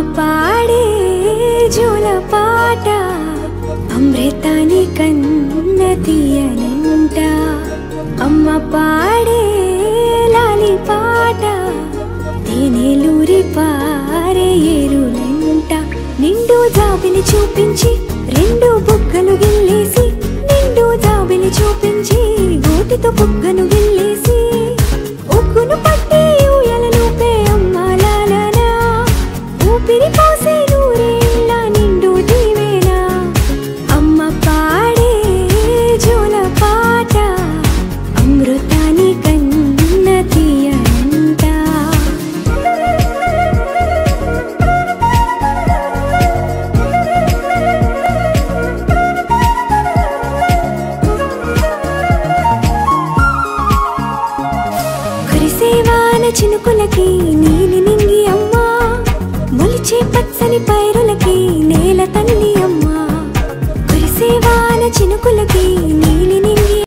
పాడే జోల పాట అమృతాని కన్న తీయనంట అమ్మ పాడే లాలి పాట తేనెలూరి పారే ఏరులంట నిండు జాబిని చూపించి రెండు బుగ్గలు గిల్లేసి నిండు జాబిని చూపించి గోటితో బుగ్గను గిల్లేసి ఉగ్గును పట్టి ఊయలలుపే అమ్మ లాలనా ఊపిరి పోసే నూరేళ్ళ నిండు దీవేనా అమ్మ పాడే జోల పాట అమృతాని కన్న తీయనంట కురిసేవాన చినుకులకి నీలి నింగి అమ్మా మొలిచే పచ్చని పైరులకి నేల తల్లి అమ్మా కురిసేవాన చినుకులకి